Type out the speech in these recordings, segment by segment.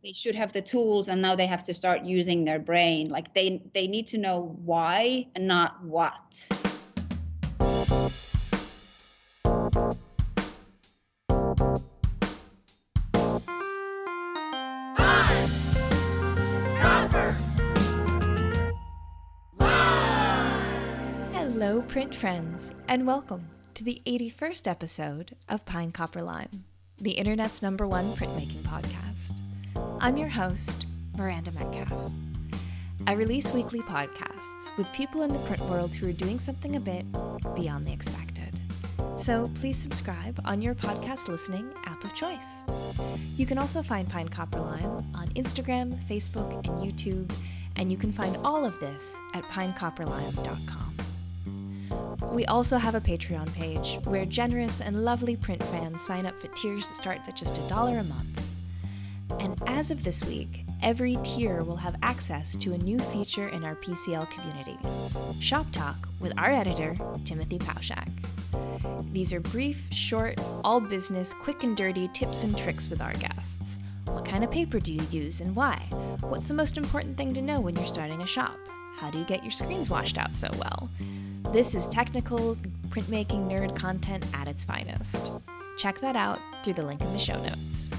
they should have the tools, and now they have to start using their brain. Like they need to know why and not what. Hello, print friends, and welcome to the 81st episode of Pine Copper Lime, the internet's #1 printmaking podcast. I'm your host, Miranda Metcalf. I release weekly podcasts with people in the print world who are doing something a bit beyond the expected. So please subscribe on your podcast listening app of choice. You can also find Pine Copper Lime on Instagram, Facebook, and YouTube, and you can find all of this at pinecopperlime.com. We also have a Patreon page where generous and lovely print fans sign up for tiers that start at just $1 a month. And as of this week, every tier will have access to a new feature in our PCL community, Shop Talk with our editor, Timothy Pauschak. These are brief, short, all business, quick and dirty tips and tricks with our guests. What kind of paper do you use and why? What's the most important thing to know when you're starting a shop? How do you get your screens washed out so well? This is technical, printmaking nerd content at its finest. Check that out through the link in the show notes.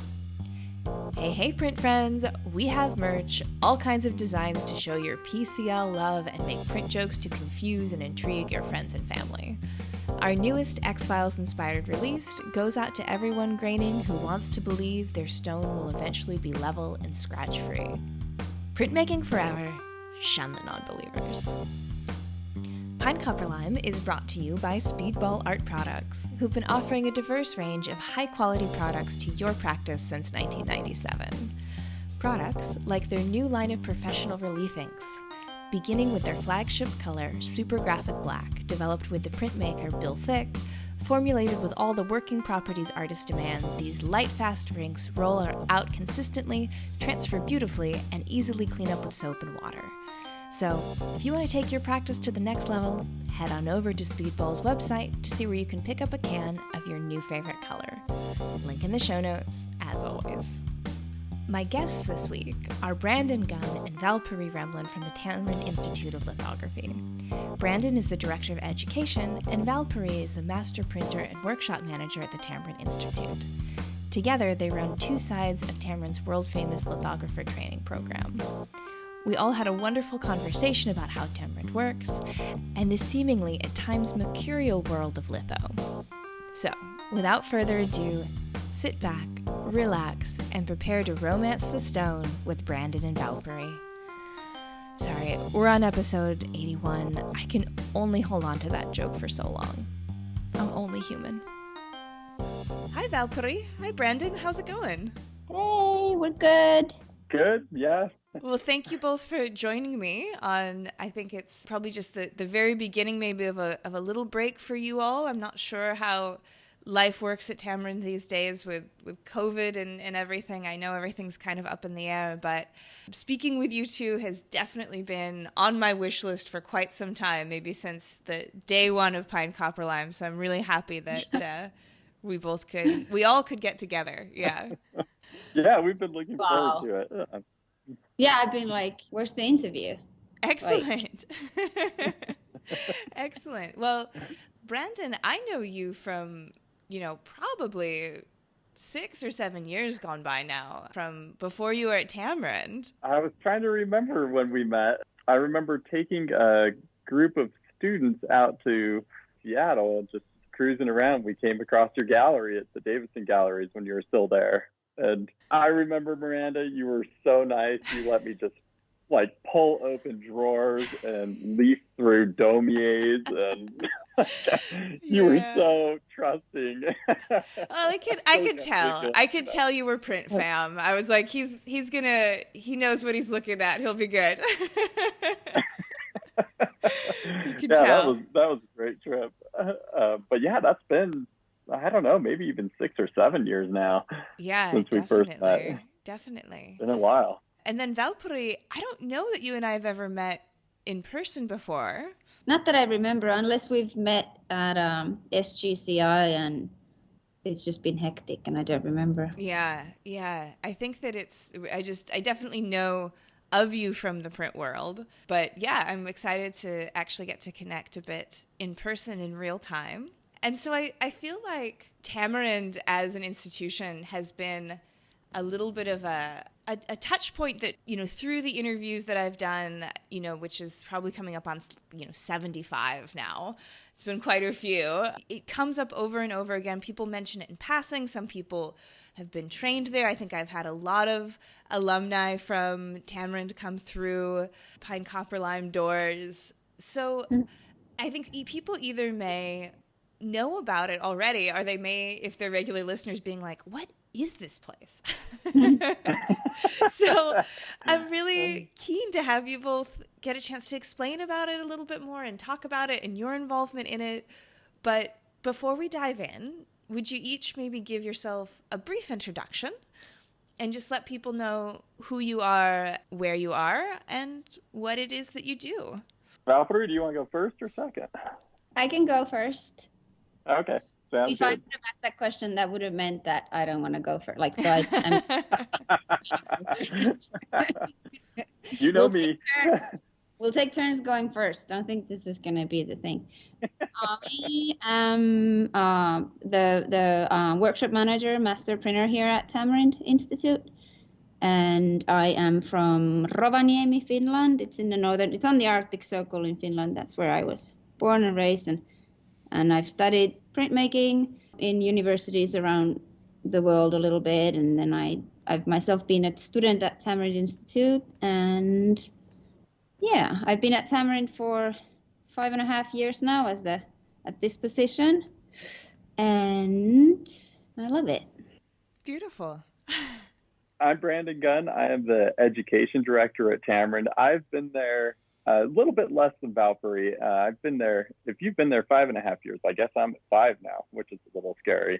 Hey, print friends! We have merch, all kinds of designs to show your PCL love and make print jokes to confuse and intrigue your friends and family. Our newest X-Files inspired release goes out to everyone graining who wants to believe their stone will eventually be level and scratch-free. Printmaking forever, shun the non-believers. Pine Copper Lime is brought to you by Speedball Art Products, who've been offering a diverse range of high-quality products to your practice since 1997. Products like their new line of professional relief inks, beginning with their flagship color, Super Graphic Black, developed with the printmaker Bill Thick. Formulated with all the working properties artists demand, these light, fast inks roll out consistently, transfer beautifully, and easily clean up with soap and water. So, if you want to take your practice to the next level, head on over to Speedball's website to see where you can pick up a can of your new favorite color. Link in the show notes, as always. My guests this week are Brandon Gunn and Valpuri Remling from the Tamarind Institute of Lithography. Brandon is the Director of Education, and Valpuri is the Master Printer and Workshop Manager at the Tamarind Institute. Together, they run two sides of Tamarind's world-famous lithographer training program. We all had a wonderful conversation about how Tamarind works, and the seemingly, at times, mercurial world of litho. So, without further ado, sit back, relax, and prepare to romance the stone with Brandon and Valpuri. Sorry, we're on episode 81. I can only hold on to that joke for so long. I'm only human. Hi, Valpuri. Hi, Brandon. How's it going? Hey, we're good. Good, yeah. Well, thank you both for joining me on, I think it's probably just the very beginning maybe of a little break for you all. I'm not sure how life works at Tamarind these days with COVID and everything. I know everything's kind of up in the air, but speaking with you two has definitely been on my wish list for quite some time, maybe since the day one of Pine Copper Lime. So I'm really happy that we all could get together. Yeah. Yeah, we've been looking forward to it. Yeah, I've been like, where's the interview? Excellent. Excellent. Well, Brandon, I know you from, probably 6 or 7 years gone by now, from before you were at Tamarind. I was trying to remember when we met. I remember taking a group of students out to Seattle, just cruising around. We came across your gallery at the Davidson Galleries when you were still there. And I remember, Miranda, you were so nice. You let me just pull open drawers and leaf through Daumiers, and you were so trusting. Well, I could tell you were print fam. I was like, he knows what he's looking at. He'll be good. You could tell. That was a great trip. But yeah, that's been, I don't know, maybe even 6 or 7 years now. Yeah, since we first met. Definitely. It's been a while. And then Valpuri, I don't know that you and I have ever met in person before. Not that I remember, unless we've met at SGCI and it's just been hectic and I don't remember. Yeah. I think that I definitely know of you from the print world, but yeah, I'm excited to actually get to connect a bit in person in real time. And so I feel like Tamarind as an institution has been a little bit of a touch point that, through the interviews that I've done, which is probably coming up on, 75 now. It's been quite a few. It comes up over and over again. People mention it in passing. Some people have been trained there. I think I've had a lot of alumni from Tamarind come through Pine Copper Lime doors. So I think people either may know about it already, or they may, if they're regular listeners, being like, what is this place? So I'm really keen to have you both get a chance to explain about it a little bit more and talk about it and your involvement in it. But before we dive in, would you each maybe give yourself a brief introduction and just let people know who you are, where you are, and what it is that you do? Valpuri, do you want to go first or second? I can go first. Okay, sounds if good. I would have asked that question, that would have meant that I don't want to go first. Like, so You know me. We'll take turns going first. Don't think this is going to be the thing. I am the workshop manager, master printer here at Tamarind Institute. And I am from Rovaniemi, Finland. It's it's on the Arctic Circle in Finland. That's where I was born and raised. And I've studied printmaking in universities around the world a little bit. And then I've myself been a student at Tamarind Institute. And yeah, I've been at Tamarind for 5.5 years now at this position. And I love it. Beautiful. I'm Brandon Gunn. I am the education director at Tamarind. I've been there a little bit less than Valpuri. I've been there, if you've been there 5.5 years, I guess I'm at 5 now, which is a little scary.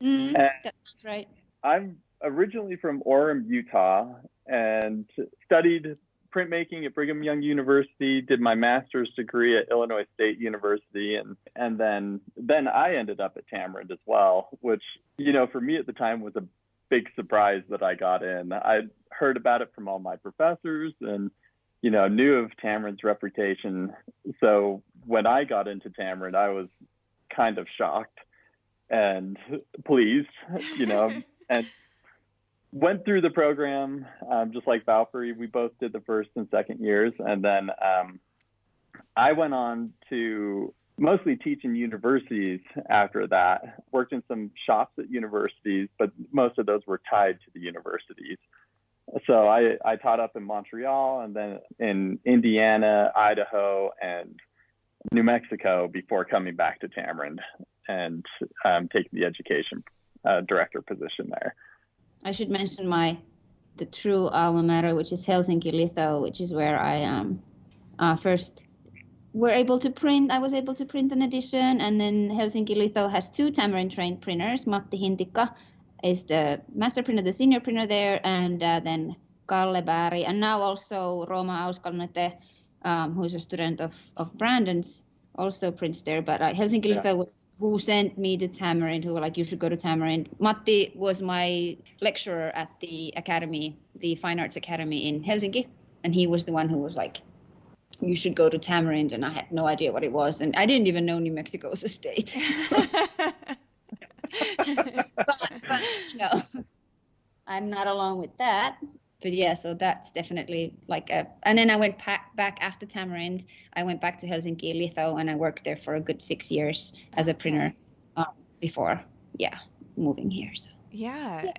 That sounds right. I'm originally from Orem, Utah, and studied printmaking at Brigham Young University, did my master's degree at Illinois State University, and then I ended up at Tamarind as well, which, for me at the time was a big surprise that I got in. I'd heard about it from all my professors and, knew of Tamarind's reputation. So when I got into Tamarind, I was kind of shocked and pleased, and went through the program, just like Valpuri. We both did the first and second years. And then I went on to mostly teach in universities after that. Worked in some shops at universities, but most of those were tied to the universities. So I taught up in Montreal and then in Indiana, Idaho, and New Mexico before coming back to Tamarind and taking the education director position there. I should mention the true alma mater, which is Helsinki Litho, which is where I first were able to print. I was able to print an edition, and then Helsinki Litho has 2 Tamarind trained printers. Matti Hintikka is the master printer, the senior printer there, and then Kalle Berg, and now also Roma Auskalnete, who's a student of Brandon's, also prints there. But Helsinki Litho was who sent me to Tamarind, who were like, you should go to Tamarind. Matti was my lecturer at the academy, the Fine Arts Academy in Helsinki, and he was the one who was like, you should go to Tamarind, and I had no idea what it was, and I didn't even know New Mexico was a state. but I'm not alone with that. But yeah, so that's definitely and then I went back after Tamarind. I went back to Helsinki Litho, and I worked there for a good 6 years as a printer before, moving here. So yeah.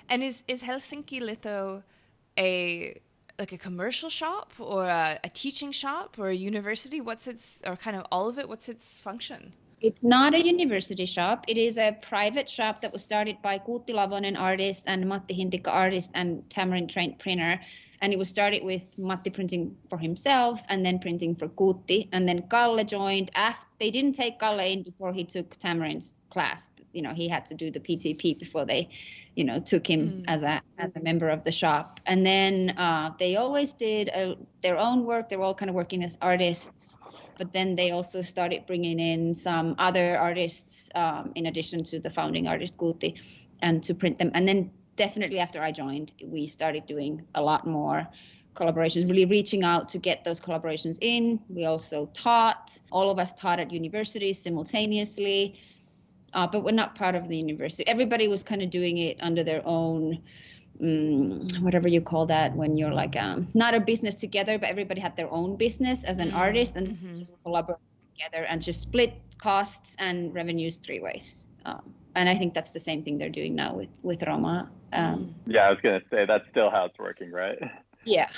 And is Helsinki Litho a commercial shop or a teaching shop or a university? Or kind of all of it? What's its function? It's not a university shop. It is a private shop that was started by Kuutti Lavonen, artist, and Matti Hintikka, artist and Tamarind trained printer. And it was started with Matti printing for himself and then printing for Kuutti. And then Kalle joined. They didn't take Kalle in before he took Tamarind's class. He had to do the PTP before they, took him as a member of the shop. And then they always did their own work. They were all kind of working as artists. But then they also started bringing in some other artists in addition to the founding artist Guti, and to print them. And then definitely after I joined, we started doing a lot more collaborations, really reaching out to get those collaborations in. We also taught. All of us taught at universities simultaneously, but we're not part of the university. Everybody was kind of doing it under their own, whatever you call that, when you're like not a business together, but everybody had their own business as an artist, and just collaborate together and just split costs and revenues 3 ways. And I think that's the same thing they're doing now with Roma. Yeah, I was going to say that's still how it's working, right? Yeah.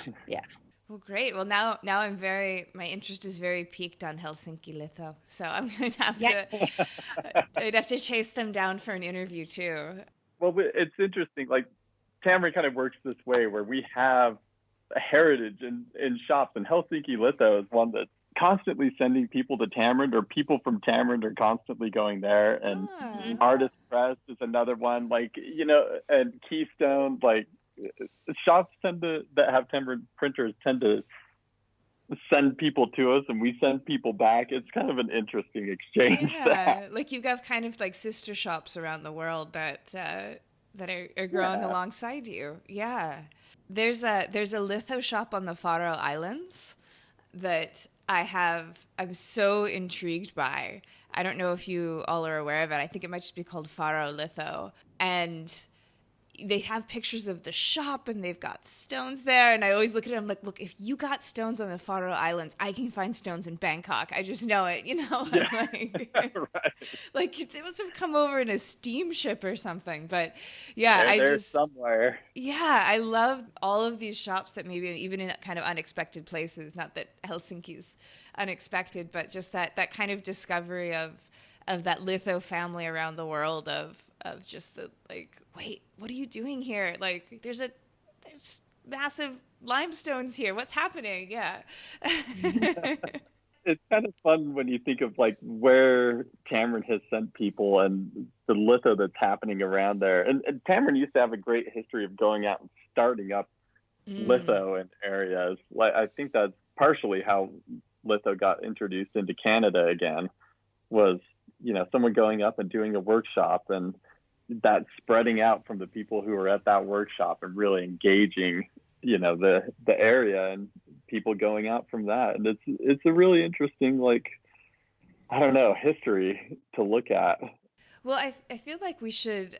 Well, great. Well, now my interest is very piqued on Helsinki litho. So I'm going to have to, I'd have to chase them down for an interview too. Well, it's interesting. Like Tamarind kind of works this way where we have a heritage in shops, and Helsinki litho is one that's constantly sending people to Tamarind, or people from Tamarind are constantly going there. And Artist Press is another one, like, and Keystone, like shops that have Tamarind printers tend to send people to us and we send people back. It's kind of an interesting exchange. Yeah, like you've got kind of like sister shops around the world that are growing alongside you. Yeah. There's a litho shop on the Faroe Islands that I'm so intrigued by. I don't know if you all are aware of it. I think it might just be called Faro Litho. And they have pictures of the shop and they've got stones there. And I always look at them like, look, if you got stones on the Faroe Islands, I can find stones in Bangkok. I just know it, Yeah. Like, right. Like they must have come over in a steamship or something. But they're somewhere. Yeah, I love all of these shops that maybe even in kind of unexpected places. Not that Helsinki's unexpected, but just that kind of discovery of that litho family around the world of just the like, wait, what are you doing here? Like there's massive limestones here. What's happening? Yeah. It's kind of fun when you think of like where Tamarind has sent people and the litho that's happening around there. And Tamarind used to have a great history of going out and starting up litho in areas. Like I think that's partially how litho got introduced into Canada again, was someone going up and doing a workshop, and that spreading out from the people who were at that workshop and really engaging the area, and people going out from that. And it's a really interesting, like, I don't know, history to look at. Well, I feel like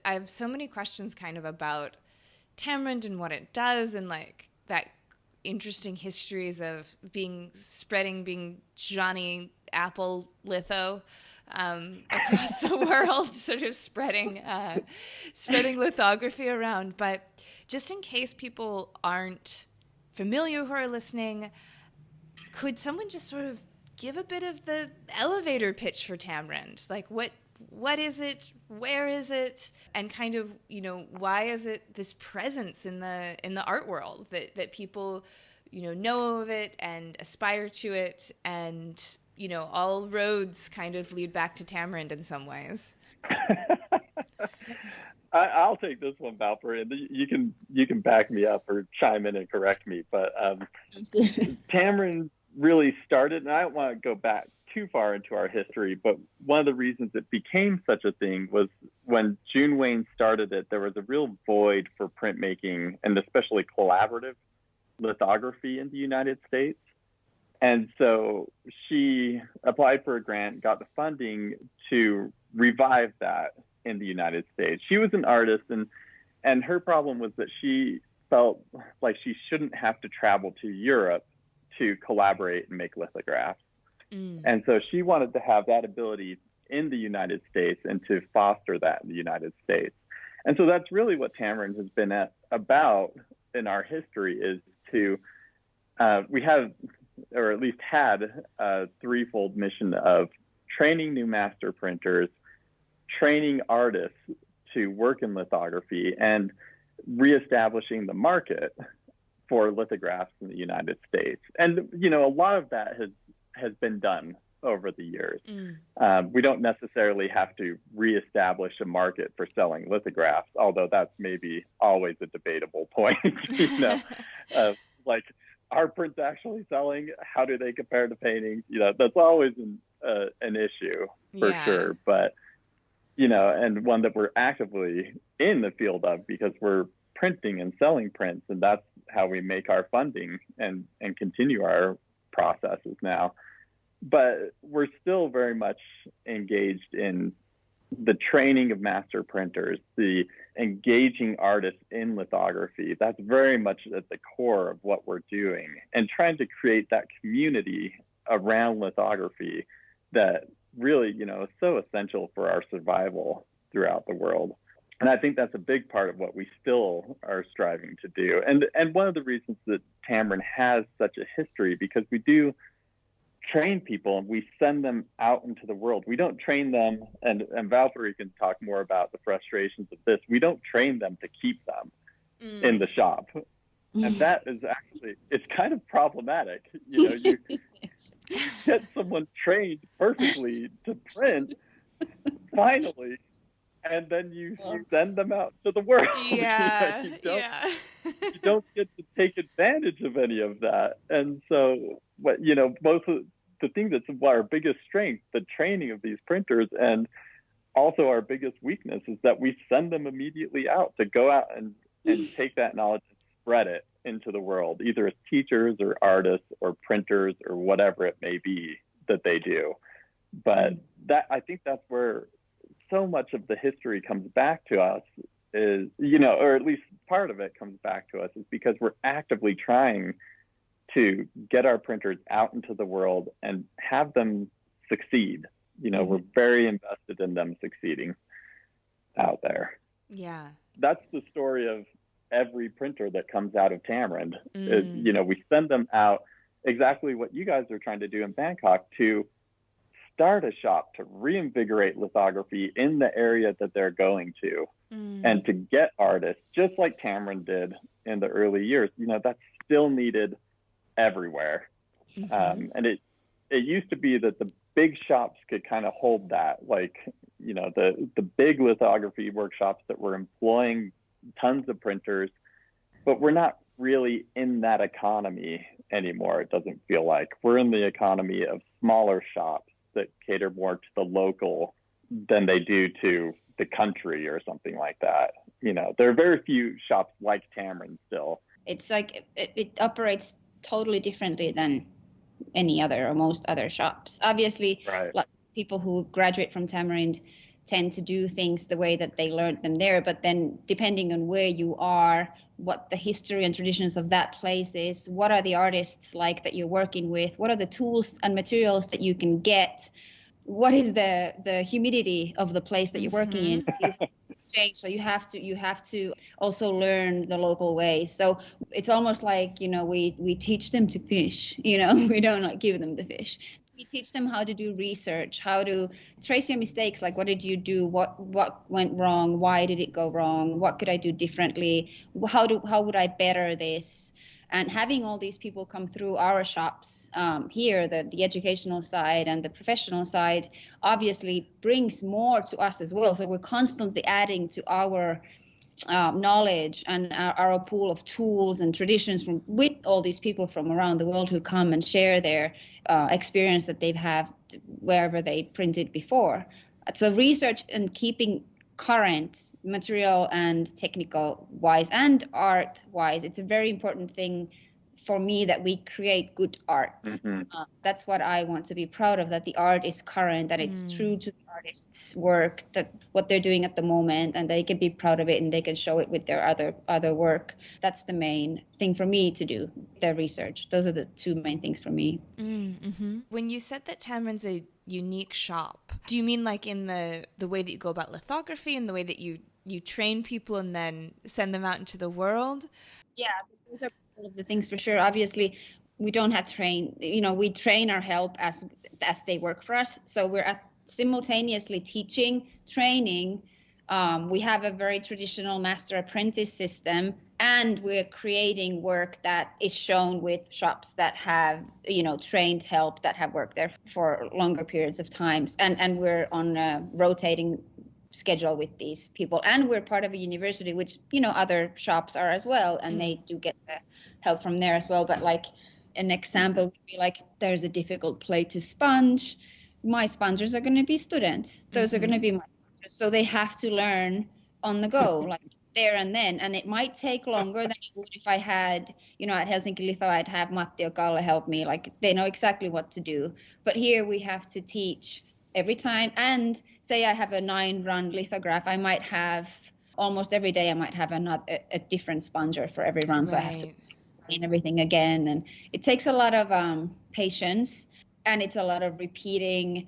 I have so many questions kind of about Tamarind and what it does, and like that interesting histories of being Johnny Apple litho across the world, sort of spreading lithography around. But just in case people aren't familiar who are listening, could someone just sort of give a bit of the elevator pitch for Tamarind? Like what is it? Where is it? And kind of, why is it this presence in the art world that people, know of it and aspire to it, and all roads kind of lead back to Tamarind in some ways. I'll take this one, Valpuri, and you can back me up or chime in and correct me. But Tamarind really started, and I don't want to go back too far into our history, but one of the reasons it became such a thing was when June Wayne started it, there was a real void for printmaking, and especially collaborative lithography in the United States. And so she applied for a grant, got the funding to revive that in the United States. She was an artist, and her problem was that she felt like she shouldn't have to travel to Europe to collaborate and make lithographs. And so she wanted to have that ability in the United States and to foster that in the United States. And so that's really what Tamarind has been about in our history, is to, we have, or at least had, a threefold mission of training new master printers, training artists to work in lithography, and reestablishing the market for lithographs in the United States. And, a lot of that has been done over the years. We don't necessarily have to reestablish a market for selling lithographs, although that's maybe always a debatable point, like are prints actually selling? How do they compare to paintings? That's always an issue for sure. But, and one that we're actively in the field of, because we're printing and selling prints, and that's how we make our funding and continue our processes now. But we're still very much engaged in the training of master printers, the engaging artists in lithography. That's very much at the core of what we're doing, and trying to create that community around lithography that really, is so essential for our survival throughout the world. And I think that's a big part of what we still are striving to do. And one of the reasons that Tamarind has such a history, because we do train people and we send them out into the world. We don't train them, and Valpuri can talk more about the frustrations of this. We don't train them to keep them in the shop. And that is actually, it's kind of problematic. You get someone trained perfectly to print, finally, and then you send them out to the world. Yeah. You don't get to take advantage of any of that. And so, both of the thing that's our biggest strength, the training of these printers, and also our biggest weakness, is that we send them immediately out to go out and take that knowledge and spread it into the world, either as teachers or artists or printers or whatever it may be that they do. But I think that's where so much of the history comes back to us, is, or at least part of it comes back to us, is because we're actively trying to get our printers out into the world and have them succeed. We're very invested in them succeeding out there. Yeah. That's the story of every printer that comes out of Tamarind. We send them out, exactly what you guys are trying to do in Bangkok, to start a shop to reinvigorate lithography in the area that they're going to, and to get artists, just like Tamarind did in the early years. That's still needed everywhere. And it used to be that the big shops could kind of hold that, like, the big lithography workshops that were employing tons of printers, but we're not really in that economy anymore. It doesn't feel like we're in the economy of smaller shops that cater more to the local than they do to the country or something like that. There are very few shops like Tamarind still. It's like it operates totally differently than any other or most other shops. Obviously, lots of people who graduate from Tamarind tend to do things the way that they learned them there. But then depending on where you are, what the history and traditions of that place is, what are the artists like that you're working with, what are the tools and materials that you can get, what is the humidity of the place that you're working in, it's changed. So you have to also learn the local ways. So it's almost like, we teach them to fish, we don't give them the fish. We teach them how to do research, how to trace your mistakes, like what did you do, what went wrong, why did it go wrong, what could I do differently, how would I better this? And having all these people come through our shops here, the educational side and the professional side, obviously brings more to us as well. So we're constantly adding to our knowledge and our pool of tools and traditions with all these people from around the world who come and share their experience that they've had wherever they printed before. So research and keeping current material and technical wise and art wise, it's a very important thing for me that we create good art. That's what I want to be proud of, that the art is current, that it's true to the artist's work, that what they're doing at the moment, and they can be proud of it and they can show it with their other work. That's the main thing for me to do, their research. Those are the two main things for me. When you said that Tamarind's a unique shop, do you mean like in the way that you go about lithography and the way that you train people and then send them out into the world? Yeah, those are of the things for sure. Obviously, we don't have train. We train our help as they work for us. So we're simultaneously teaching, training. We have a very traditional master apprentice system, and we're creating work that is shown with shops that have trained help that have worked there for longer periods of times. And we're on a rotating schedule with these people, and we're part of a university, which other shops are as well, and they do get help from there as well. But like an example would be like, there's a difficult plate to sponge. My spongers are going to be students. Those are going to be my spongers. So they have to learn on the go, like there and then. And it might take longer than it would if I had, at Helsinki Litho, I'd have Matti or Kalle help me. Like they know exactly what to do. But here we have to teach every time. And say I have a 9-run lithograph, I might have almost every day, I might have a different sponger for every run. So I have to explain everything again. And it takes a lot of patience, and it's a lot of repeating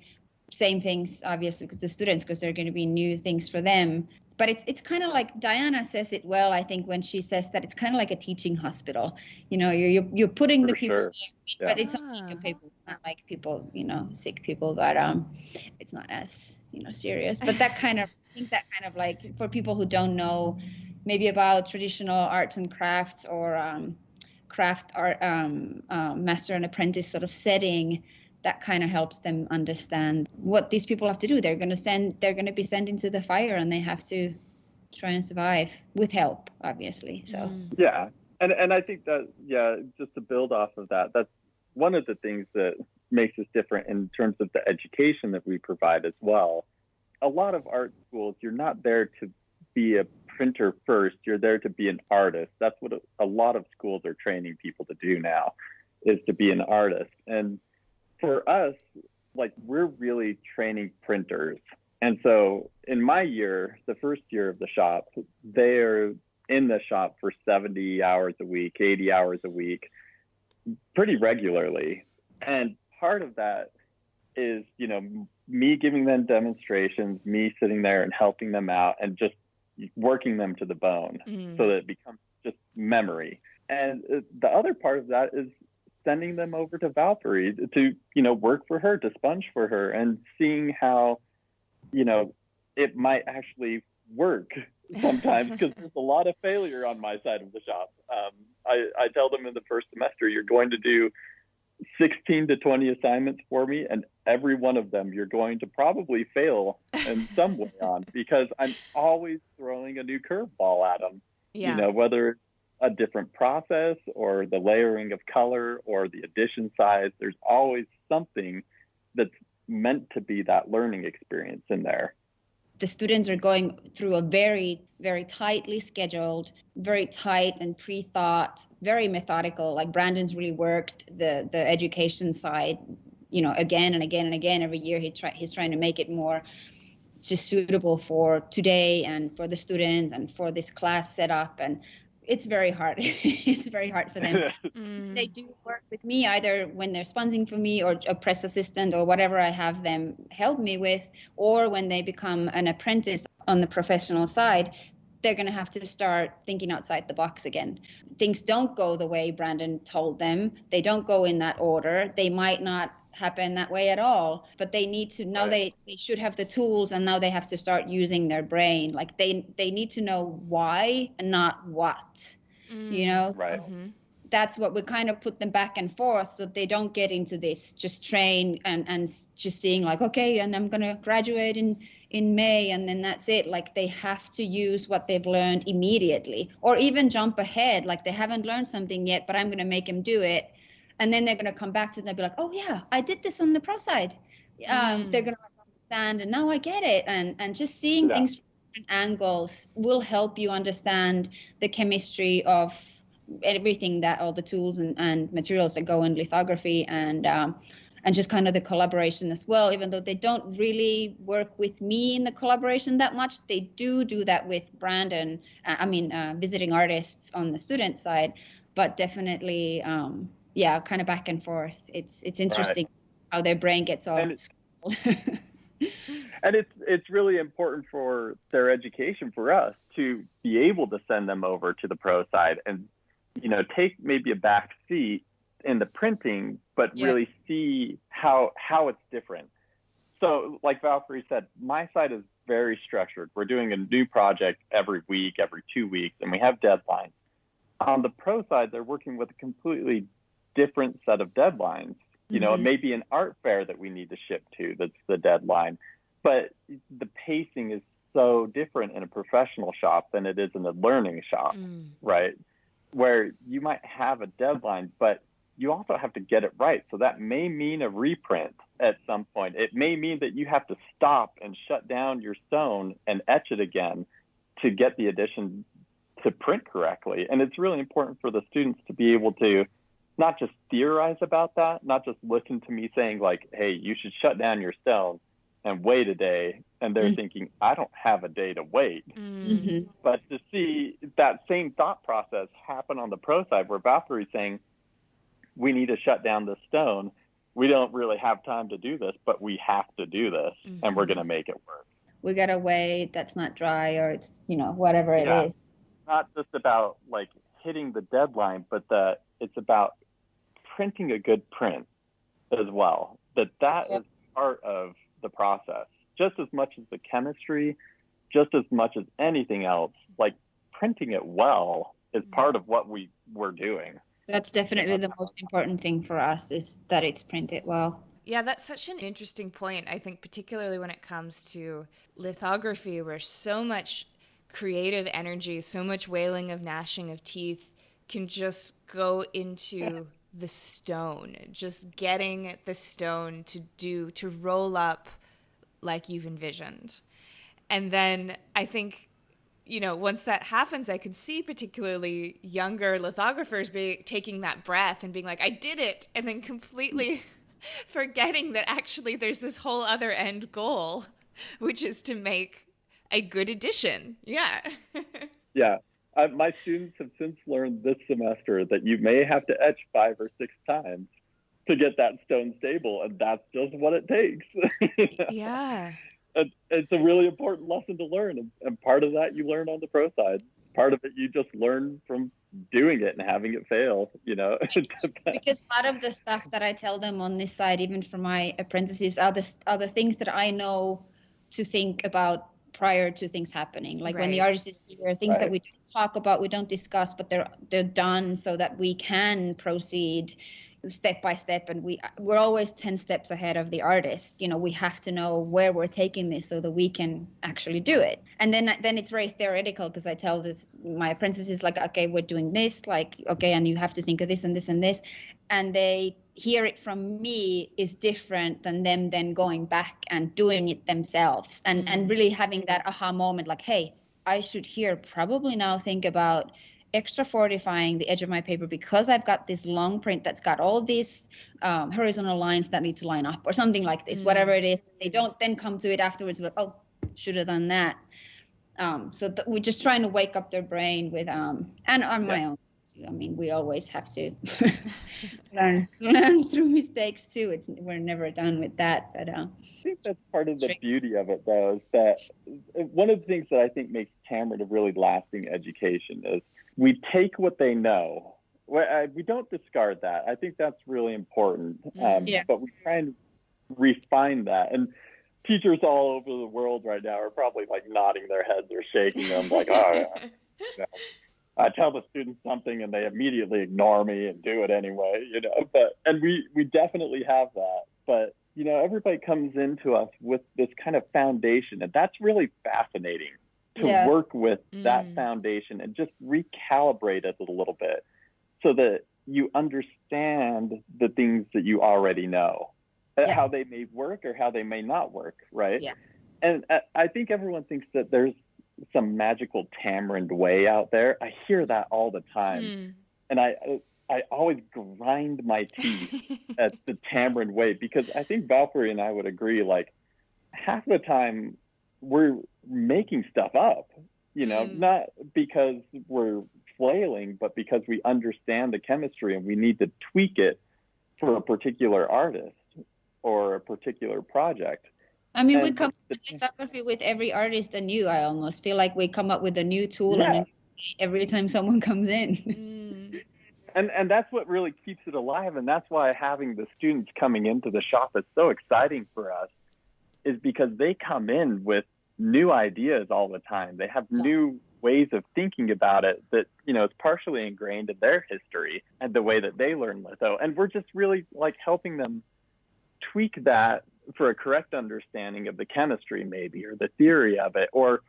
same things, obviously, because the students, because there are going to be new things for them. But it's kind of like Diana says it well, I think, when she says that it's kind of like a teaching hospital. You're putting the people there, but it's only people, not like people, sick people, but it's not as, serious. But I think that kind of like, for people who don't know maybe about traditional arts and crafts or craft art, master and apprentice sort of setting, that kind of helps them understand what these people have to do. They're going to be sent into the fire, and they have to try and survive with help, obviously. So yeah, and I think that just to build off of that, that's one of the things that makes us different in terms of the education that we provide as well. A lot of art schools, you're not there to be a printer first. You're there to be an artist. That's what a lot of schools are training people to do now, is to be an artist. And for us, like, we're really training printers. And so in my year, the first year of the shop, they're in the shop for 70 hours a week, 80 hours a week, pretty regularly. And part of that is, me giving them demonstrations, me sitting there and helping them out and just working them to the bone so that it becomes just memory. And the other part of that is sending them over to Valpuri to, work for her, to sponge for her, and seeing how, it might actually work sometimes, because there's a lot of failure on my side of the shop. I tell them in the first semester, you're going to do 16 to 20 assignments for me, and every one of them you're going to probably fail in some way on, because I'm always throwing a new curveball at them, whether a different process or the layering of color or the addition size. There's always something that's meant to be that learning experience in there. The students are going through a very, very tightly scheduled, very tight and pre-thought, very methodical. Like Brandon's really worked the education side, again and again and again. Every year he's trying to make it more just suitable for today and for the students and for this class setup. And it's very hard. It's very hard for them. They do work with me either when they're sponging for me or a press assistant or whatever I have them help me with, or when they become an apprentice on the professional side, they're going to have to start thinking outside the box again. Things don't go the way Brandon told them. They don't go in that order. They might not happen that way at all, but they need to know they should have the tools, and now they have to start using their brain. Like they need to know why and not what, Right. That's what we kind of put them back and forth, so they don't get into this just train and just seeing like, okay, and I'm going to graduate in May and then that's it. Like they have to use what they've learned immediately, or even jump ahead. Like they haven't learned something yet, but I'm going to make them do it. And then they're going to come back to it and they'll be like, oh, yeah, I did this on the pro side. They're going to understand, and now I get it. And just seeing things from different angles will help you understand the chemistry of everything, that all the tools and materials that go in lithography, and just kind of the collaboration as well. Even though they don't really work with me in the collaboration that much, they do that with Brandon, visiting artists on the student side, but definitely kind of back and forth. It's interesting how their brain gets all scrambled. And it's really important for their education for us to be able to send them over to the pro side and, take maybe a back seat in the printing, but really see how it's different. So like Valpuri said, my side is very structured. We're doing a new project every week, every 2 weeks, and we have deadlines. On the pro side, they're working with a completely different set of deadlines. It may be an art fair that we need to ship to that's the deadline, but the pacing is so different in a professional shop than it is in a learning shop, right? where you might have a deadline, but you also have to get it right. So that may mean a reprint at some point. It may mean that you have to stop and shut down your stone and etch it again to get the edition to print correctly. And it's really important for the students to be able to not just theorize about that, not just listen to me saying like, hey, you should shut down your stone and wait a day. And they're thinking, I don't have a day to wait. Mm-hmm. But to see that same thought process happen on the pro side where Valpuri's saying, we need to shut down this stone. We don't really have time to do this, but we have to do this, and we're going to make it work. We got to wait. That's not dry, or it's, whatever it is. It's not just about like hitting the deadline, but that it's about printing a good print as well. That is part of the process, just as much as the chemistry, just as much as anything else. Like printing it well is part of what we're doing. That's definitely the most important thing for us, is that it's printed well. Yeah, that's such an interesting point. I think particularly when it comes to lithography, where so much creative energy, so much wailing of gnashing of teeth can just go into the stone, just getting the stone to roll up like you've envisioned. And then I think, once that happens, I can see particularly younger lithographers taking that breath and being like, I did it, and then completely forgetting that actually there's this whole other end goal, which is to make a good edition. Yeah. Yeah. My students have since learned this semester that you may have to etch 5 or 6 times to get that stone stable, and that's just what it takes. Yeah. It's a really important lesson to learn, and part of that you learn on the pro side. Part of it you just learn from doing it and having it fail, Because a lot of the stuff that I tell them on this side, even for my apprentices, are the things that I know to think about prior to things happening. Like when the artist is here, things that we talk about, we don't discuss, but they're done so that we can proceed step by step, and we're always 10 steps ahead of the artist. We have to know where we're taking this so that we can actually do it. And then it's very theoretical, because I tell my apprentices, like, okay, we're doing this, like, okay, and you have to think of this and this and this, and they hear it from me is different than them then going back and doing it themselves, and really having that aha moment, like, hey, I should here probably now think about extra fortifying the edge of my paper, because I've got this long print that's got all these horizontal lines that need to line up, or something like this, whatever it is. They don't then come to it afterwards with, oh, should have done that. So we're just trying to wake up their brain with, and on my own too. I mean, we always have to learn through mistakes too. We're never done with that, but I think that's part of the beauty of it, though, is that one of the things that I think makes Tamarind a really lasting education is we take what they know. We don't discard that. I think that's really important. But we try and refine that. And teachers all over the world right now are probably like nodding their heads or shaking them like, oh, yeah. I tell the students something and they immediately ignore me and do it anyway, and we definitely have that. But, everybody comes into us with this kind of foundation, and that's really fascinating. To work with that foundation and just recalibrate it a little bit so that you understand the things that you already know, how they may work or how they may not work, right? Yeah. And I think everyone thinks that there's some magical Tamarind way out there. I hear that all the time. And I always grind my teeth at the Tamarind way, because I think Valpuri and I would agree, like, half the time we're making stuff up, not because we're flailing, but because we understand the chemistry and we need to tweak it for a particular artist or a particular project. I mean, we come up with lithography with every artist anew. I almost feel like we come up with a new tool every time someone comes in. And that's what really keeps it alive. And that's why having the students coming into the shop is so exciting for us, is because they come in with new ideas all the time. They have new ways of thinking about it that, is partially ingrained in their history and the way that they learn litho. And we're just really like helping them tweak that for a correct understanding of the chemistry maybe, or the theory of it, or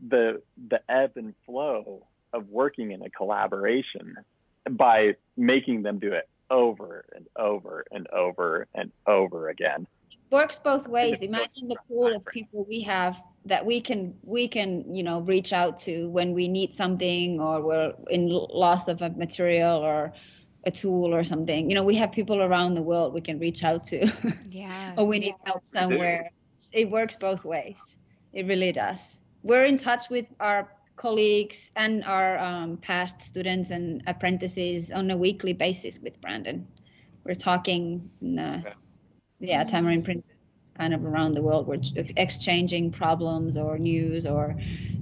the ebb and flow of working in a collaboration by making them do it over and over and over and over again. Works both ways. Imagine the pool of people we have that we can reach out to when we need something, or we're in loss of a material or a tool or something. We have people around the world we can reach out to. Yeah. Or we need help somewhere. It works both ways. It really does. We're in touch with our colleagues and our past students and apprentices on a weekly basis with Brandon. We're talking, Tamarind printers kind of around the world. We're exchanging problems or news or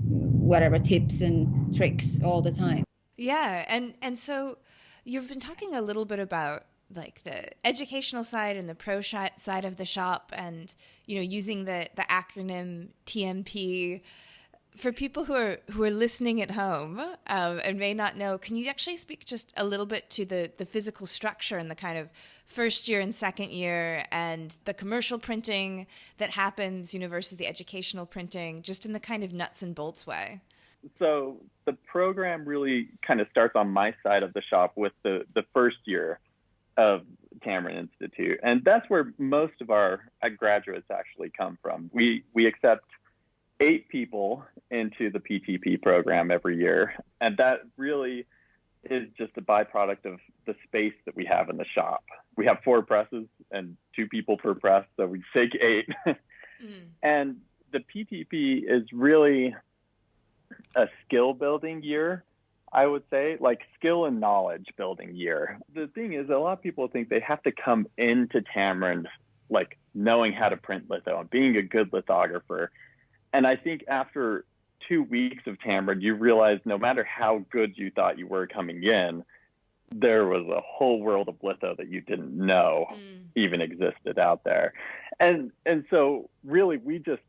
whatever tips and tricks all the time. Yeah, and so you've been talking a little bit about like the educational side and the pro side of the shop, and using the acronym TMP. For people who are listening at home and may not know, can you actually speak just a little bit to the physical structure and the kind of first year and second year and the commercial printing that happens, versus the educational printing, just in the kind of nuts and bolts way? So the program really kind of starts on my side of the shop with the first year of Tamarind Institute. And that's where most of our graduates actually come from. We accept 8 people into the PTP program every year. And that really is just a byproduct of the space that we have in the shop. We have 4 presses and 2 people per press, so we take 8. And the PTP is really a skill building year, I would say, like skill and knowledge building year. The thing is, a lot of people think they have to come into Tamarind like knowing how to print litho and being a good lithographer. And I think after 2 weeks of Tamarind, you realize no matter how good you thought you were coming in, there was a whole world of litho that you didn't know even existed out there. And so really we just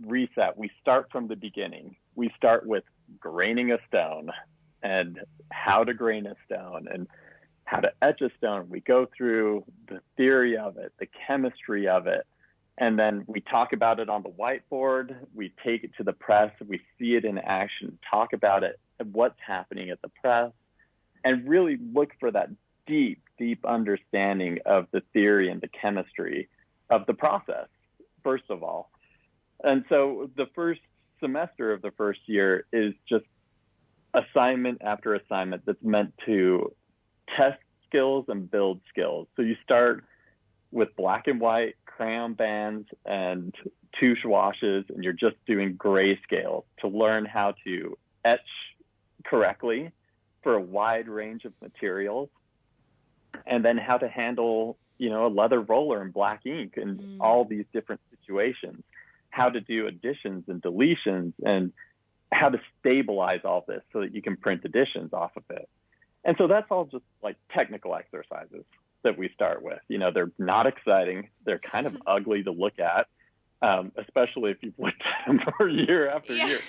reset. We start from the beginning. We start with graining a stone and how to grain a stone and how to etch a stone. We go through the theory of it, the chemistry of it. And then we talk about it on the whiteboard. We take it to the press. We see it in action, talk about it, what's happening at the press, and really look for that deep, deep understanding of the theory and the chemistry of the process, first of all. And so the first semester of the first year is just assignment after assignment that's meant to test skills and build skills. So you start with black and white crayon bands and touche washes, and you're just doing grayscale to learn how to etch correctly for a wide range of materials, and then how to handle, a leather roller and black ink in all these different situations, how to do additions and deletions, and how to stabilize all this so that you can print additions off of it. And so that's all just like technical exercises that we start with. They're not exciting. They're kind of ugly to look at, especially if you've looked at them for year after year.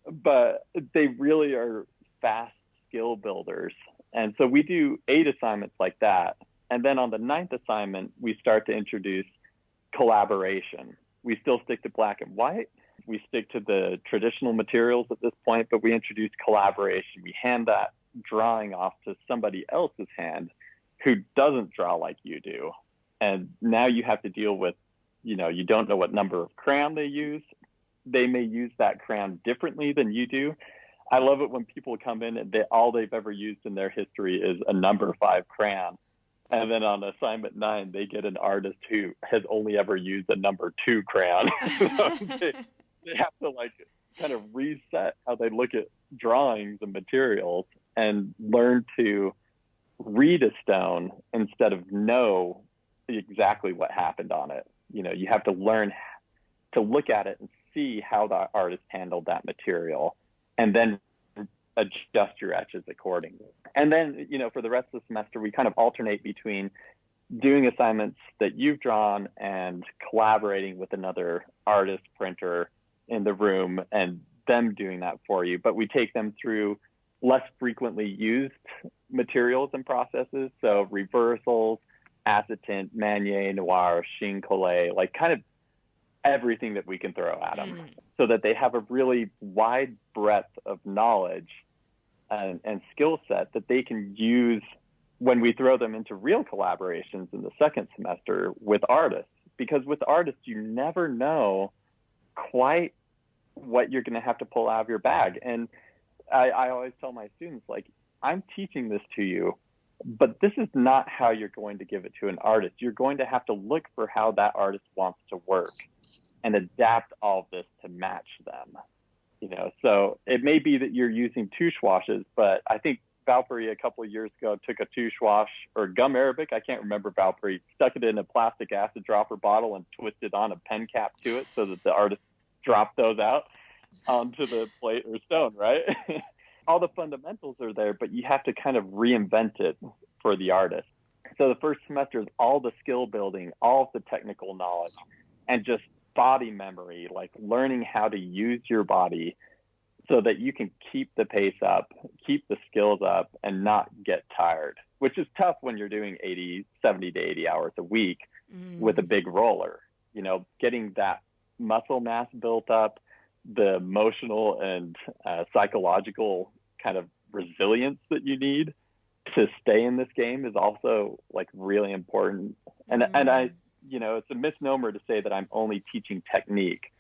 But they really are fast skill builders. And so we do 8 assignments like that. And then on the 9th assignment, we start to introduce collaboration. We still stick to black and white. We stick to the traditional materials at this point, but we introduce collaboration. We hand that drawing off to somebody else's hand who doesn't draw like you do. And now you have to deal with, you don't know what number of crayon they use. They may use that crayon differently than you do. I love it when people come in and all they've ever used in their history is a number 5 crayon. And then on assignment 9, they get an artist who has only ever used a number 2 crayon. So they have to kind of reset how they look at drawings and materials and learn to read a stone instead of know exactly what happened on it. You have to learn to look at it and see how the artist handled that material, and then adjust your etches accordingly. And then, for the rest of the semester, we kind of alternate between doing assignments that you've drawn and collaborating with another artist printer in the room and them doing that for you. But we take them through less frequently used materials and processes. So reversals, acetint, Manier, noir, sheen collé, kind of everything that we can throw at them, so that they have a really wide breadth of knowledge and skill set that they can use when we throw them into real collaborations in the second semester with artists. Because with artists, you never know quite what you're going to have to pull out of your bag. And I always tell my students, like, I'm teaching this to you, but this is not how you're going to give it to an artist. You're going to have to look for how that artist wants to work and adapt all of this to match them. You know, so it may be that you're using touche washes, but I think Valpuri a couple of years ago took a touche wash or gum arabic, I can't remember, Valpuri, stuck it in a plastic acid dropper bottle and twisted on a pen cap to it so that the artist dropped those out onto the plate or stone, right? All the fundamentals are there, but you have to kind of reinvent it for the artist. So the first semester is all the skill building, all of the technical knowledge, and just body memory, like learning how to use your body so that you can keep the pace up, keep the skills up, and not get tired, which is tough when you're doing 70 to 80 hours a week with a big roller. You know, getting that muscle mass built up, the emotional and psychological kind of resilience that you need to stay in this game is also like really important. And I, you know, it's a misnomer to say that I'm only teaching technique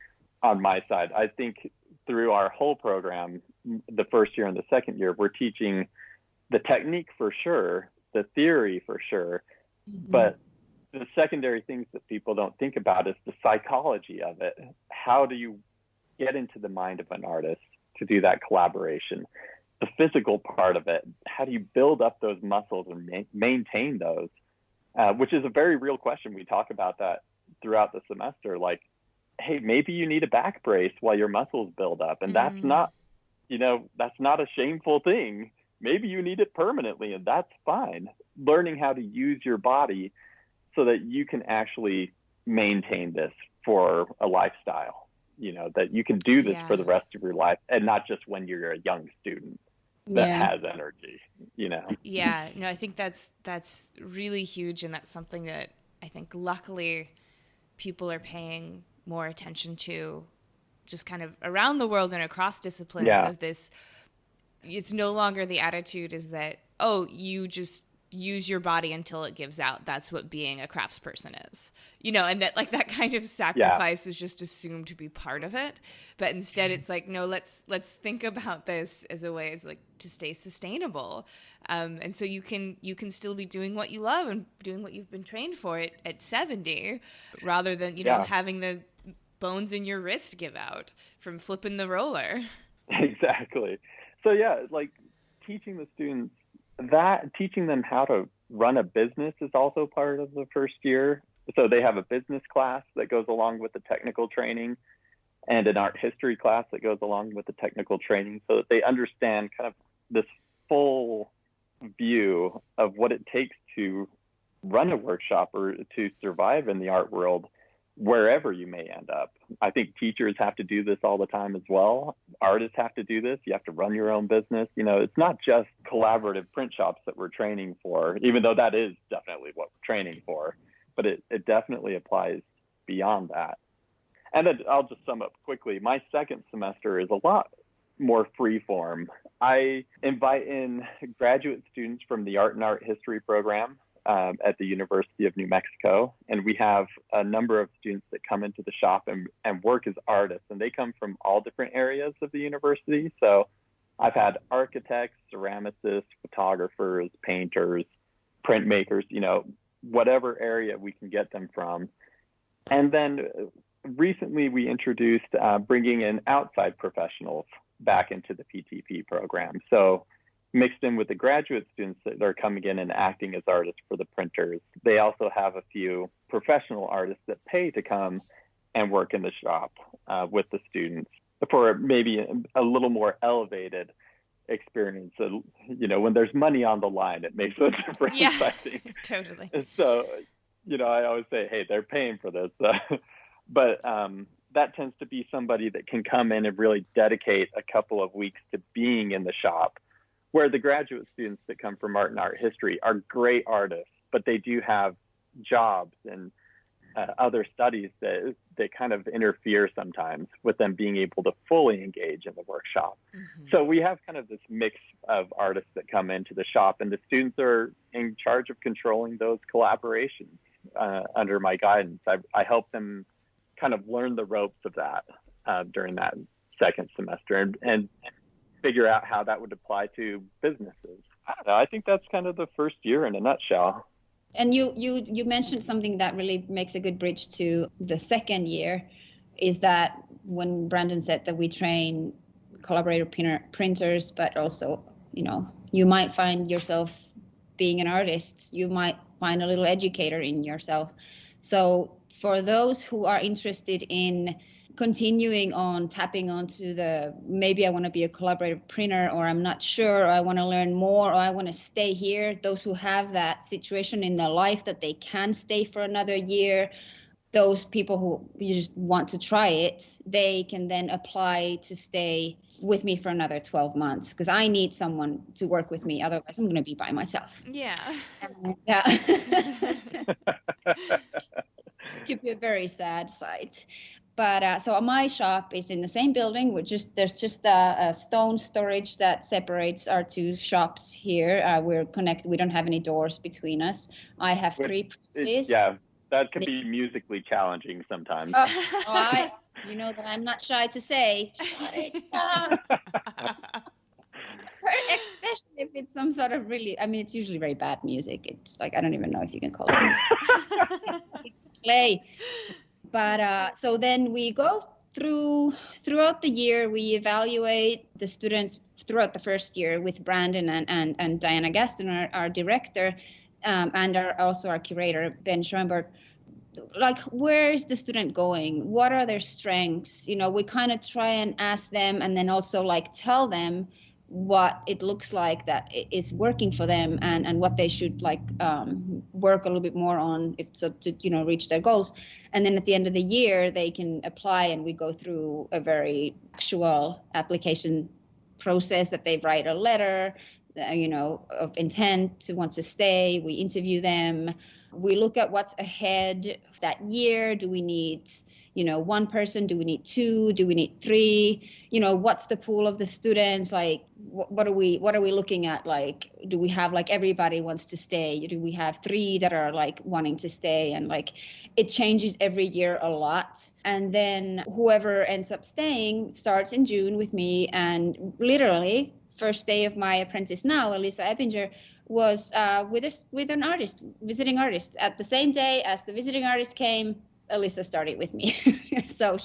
on my side. I think through our whole program, the first year and the second year, we're teaching the technique for sure, the theory for sure, but the secondary things that people don't think about is the psychology of it. How do you get into the mind of an artist to do that collaboration? The physical part of it, how do you build up those muscles and maintain those? Which is a very real question. We talk about that throughout the semester. Like, hey, maybe you need a back brace while your muscles build up. And that's not, you know, that's not a shameful thing. Maybe you need it permanently, and that's fine. Learning how to use your body so that you can actually maintain this for a lifestyle, you know, that you can do this for the rest of your life and not just when you're a young student that has energy, you know? Yeah, no, I think that's really huge. And that's something that I think luckily people are paying more attention to just kind of around the world and across disciplines of this. It's no longer the attitude is that, oh, you just use your body until it gives out. That's what being a craftsperson is, you know, and that like that kind of sacrifice is just assumed to be part of it. But instead it's like, no, let's think about this as a way as like to stay sustainable. And so you can still be doing what you love and doing what you've been trained for at 70 rather than, you know, having the bones in your wrist give out from flipping the roller. Exactly. So like teaching the students teaching them how to run a business is also part of the first year. So they have a business class that goes along with the technical training and an art history class that goes along with the technical training so that they understand kind of this full view of what it takes to run a workshop or to survive in the art world wherever you may end up. I think teachers have to do this all the time as well. Artists have to do this. You have to run your own business. You know, it's not just collaborative print shops that we're training for, even though that is definitely what we're training for, but it definitely applies beyond that. And then I'll just sum up quickly. My second semester is a lot more free form. I invite in graduate students from the Art and Art History program at the University of New Mexico. And we have a number of students that come into the shop and work as artists, and they come from all different areas of the university. So I've had architects, ceramicists, photographers, painters, printmakers, you know, whatever area we can get them from. And then recently we introduced bringing in outside professionals back into the PTP program. So mixed in with the graduate students that are coming in and acting as artists for the printers. They also have a few professional artists that pay to come and work in the shop with the students for maybe a little more elevated experience. So, you know, when there's money on the line, it makes a difference, I think. Totally. So, you know, I always say, hey, they're paying for this. But that tends to be somebody that can come in and really dedicate a couple of weeks to being in the shop, where the graduate students that come from art and art history are great artists, but they do have jobs and other studies that kind of interfere sometimes with them being able to fully engage in the workshop. Mm-hmm. So we have kind of this mix of artists that come into the shop, and the students are in charge of controlling those collaborations under my guidance. I help them kind of learn the ropes of that during that second semester and figure out how that would apply to businesses. I don't know. I think that's kind of the first year in a nutshell. And you mentioned something that really makes a good bridge to the second year, is that when Brandon said that we train collaborator printers, but also, you might find yourself being an artist. You might find a little educator in yourself. So for those who are interested in continuing on tapping onto maybe I want to be a collaborative printer, or I'm not sure, or I want to learn more, or I want to stay here. Those who have that situation in their life that they can stay for another year, those people who you just want to try it, they can then apply to stay with me for another 12 months, because I need someone to work with me. Otherwise, I'm going to be by myself. Yeah. Yeah. Could be a very sad sight. But so my shop is in the same building. There's just a stone storage that separates our two shops here. We're connected. We don't have any doors between us. I have 3 presses. Yeah, that can be musically challenging sometimes. You know that I'm not shy to say, shut it down. Especially if it's some sort of it's usually very bad music. It's like, I don't even know if you can call it music. It's play. But so then we go throughout the year, we evaluate the students throughout the first year with Brandon and Diana Gaston, our director, and also our curator, Ben Schoenberg. Like, where is the student going? What are their strengths? We kind of try and ask them, and then also tell them what it looks like that is working for them, and what they should work a little bit more on to reach their goals. And then at the end of the year they can apply, and we go through a very actual application process that they write a letter of intent to want to stay. We interview them. We look at what's ahead that year. Do we need one person? Do we need 2? Do we need 3? What's the pool of the students? What are we looking at? Do we have everybody wants to stay? Do we have 3 that are wanting to stay? And it changes every year a lot. And then whoever ends up staying starts in June with me. And literally first day of my apprentice now, Elisa Eppinger, was with an artist, visiting artist. At the same day as the visiting artist came, Elisa started with me. So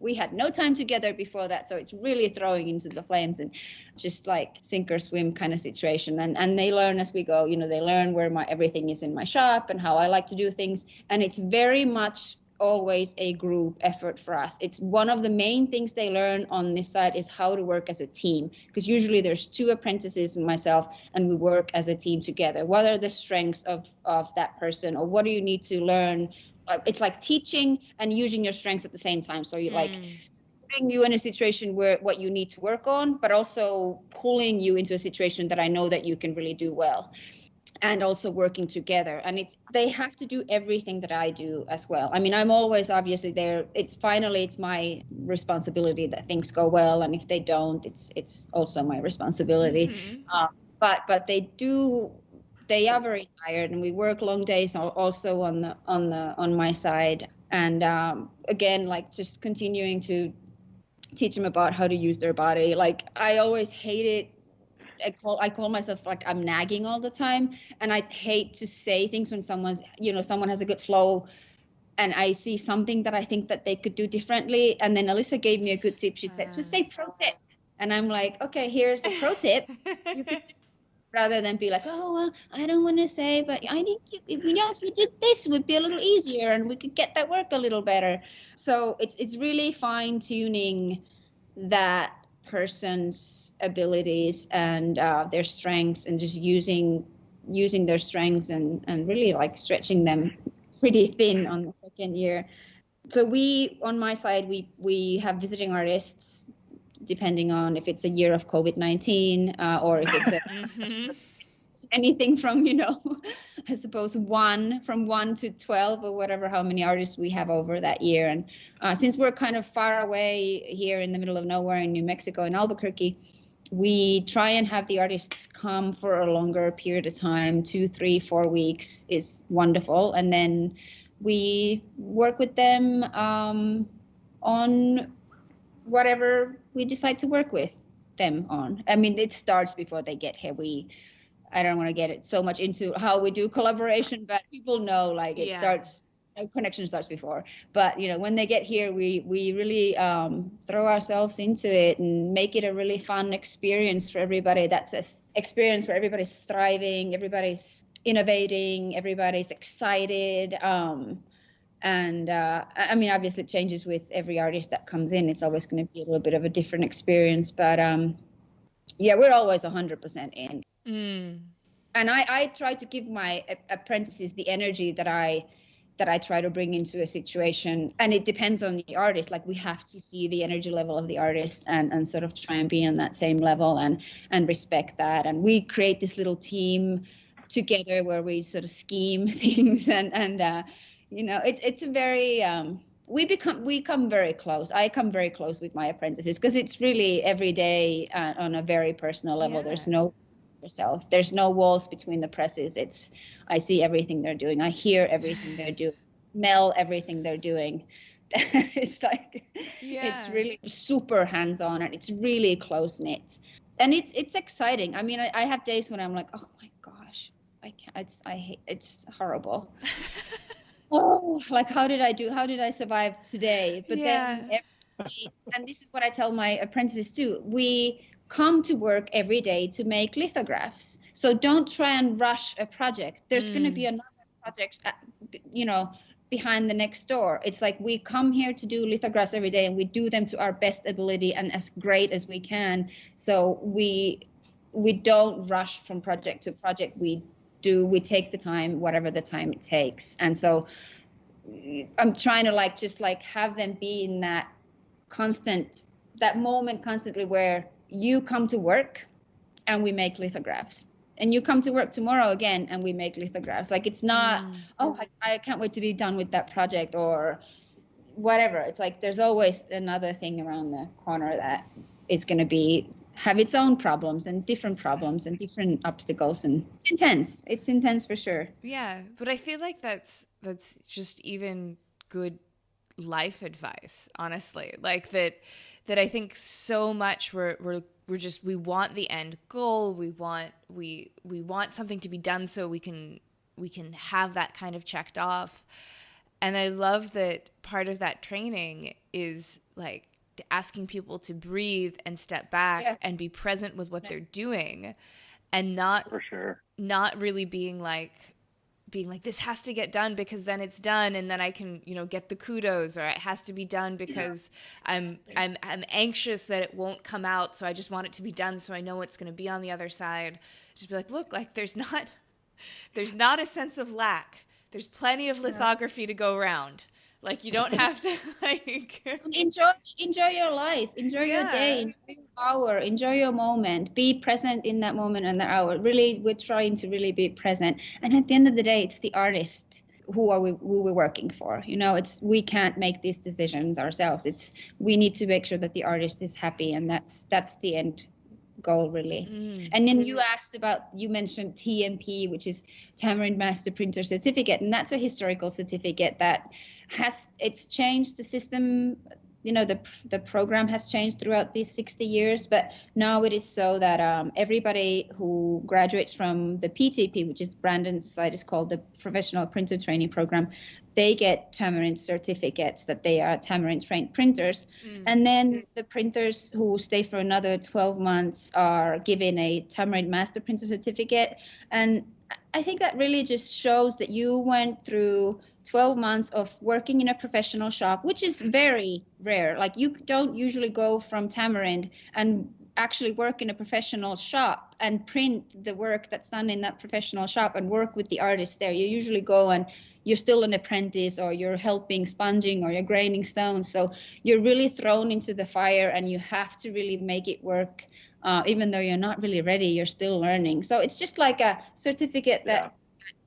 we had no time together before that. So it's really throwing into the flames and just sink or swim kind of situation. And they learn as we go. They learn where everything is in my shop and how I like to do things. And it's very much always a group effort for us. It's one of the main things they learn on this side is how to work as a team, because usually there's 2 apprentices and myself, and we work as a team together. What are the strengths of that person, or what do you need to learn? It's like teaching and using your strengths at the same time. So you putting you in a situation where what you need to work on, but also pulling you into a situation that I know that you can really do well, and also working together. And they have to do everything that I do as well. I'm always obviously there. It's my responsibility that things go well, and if they don't, it's also my responsibility. Mm-hmm. But they are very tired, and we work long days also on my side. And again, just continuing to teach them about how to use their body. I always hate it. I call myself I'm nagging all the time, and I hate to say things when someone has a good flow and I see something that I think that they could do differently. And then Alyssa gave me a good tip. She said, just say pro tip. And I'm like, okay, here's a pro tip. You could, rather than be like, oh, well, I don't want to say, but I think if you did this, it would be a little easier and we could get that work a little better. So it's really fine tuning that person's abilities and their strengths, and just using their strengths and really stretching them pretty thin on the second year. So on my side, we have visiting artists, depending on if it's a year of COVID-19 or if it's anything from, I suppose, from 1 to 12 or whatever, how many artists we have over that year. And since we're kind of far away here in the middle of nowhere in New Mexico, in Albuquerque, we try and have the artists come for a longer period of time. 2, 3, 4 weeks is wonderful. And then we work with them on whatever we decide to work with them on. I mean, it starts before they get here. I don't want to get it so much into how we do collaboration, but people know, like, it starts, connection starts before. But, you know, when they get here, we really throw ourselves into it and make it a really fun experience for everybody. That's an experience where everybody's thriving, everybody's innovating, everybody's excited. And I mean, obviously it changes with every artist that comes in. It's always going to be a little bit of a different experience. But yeah, we're always 100% in. And I try to give my apprentices the energy that I try to bring into a situation. And it depends on the artist. Like, we have to see the energy level of the artist and sort of try and be on that same level and respect that. And we create this little team together where we sort of scheme things and you know, it's a very, we come very close. I come very close with my apprentices because it's really every day on a very personal level. There's no yourself. There's no walls between the presses. I see everything they're doing. I hear everything they're doing, smell everything they're doing. It's like, it's really super hands-on and it's really close-knit. And it's exciting. I mean, I have days when I'm like, oh my gosh, I can't, it's horrible. Oh, like, how did I survive today? But then and this is what I tell my apprentices too, we come to work every day to make lithographs. So don't try and rush a project. There's going to be another project, you know, behind the next door. It's like, we come here to do lithographs every day and we do them to our best ability and as great as we can. So we don't rush from project to project. We take the time, whatever the time it takes. And so I'm trying to just have them be in that moment constantly where you come to work and we make lithographs, and you come to work tomorrow again and we make lithographs. Like, it's not, I can't wait to be done with that project or whatever. It's like, there's always another thing around the corner that is going to have its own problems and different obstacles, and it's intense for sure. Yeah, but I feel like that's just even good life advice, honestly. Like, that I think so much we want the end goal. We want something to be done so we can have that kind of checked off. And I love that part of that training is like asking people to breathe and step back and be present with what they're doing, and not really being like, this has to get done because then it's done and then I can, you know, get the kudos, or it has to be done because I'm anxious that it won't come out, so I just want it to be done so I know what's going to be on the other side. Just be like, look, like, there's not a sense of lack. There's plenty of lithography to go around. Like, you don't have to enjoy your life, enjoy your day, enjoy your hour, enjoy your moment, be present in that moment and that hour. Really, we're trying to really be present. And at the end of the day, it's the artist who we're working for. You know, we can't make these decisions ourselves. We need to make sure that the artist is happy, and that's the end goal, really. And then you mentioned TMP, which is Tamarind Master Printer Certificate, and that's a historical certificate that it's changed the system. You know, the program has changed throughout these 60 years, but now it is so that everybody who graduates from the PTP, which is Brandon Society's called the Professional Printer Training Program, they get Tamarind certificates that they are Tamarind trained printers. And then the printers who stay for another 12 months are given a Tamarind Master Printer Certificate. And I think that really just shows that you went through 12 months of working in a professional shop, which is very rare. Like, you don't usually go from Tamarind and actually work in a professional shop and print the work that's done in that professional shop and work with the artists there. You usually go and you're still an apprentice, or you're helping sponging, or you're grinding stones. So you're really thrown into the fire and you have to really make it work. Even though you're not really ready, you're still learning. So it's just like a certificate that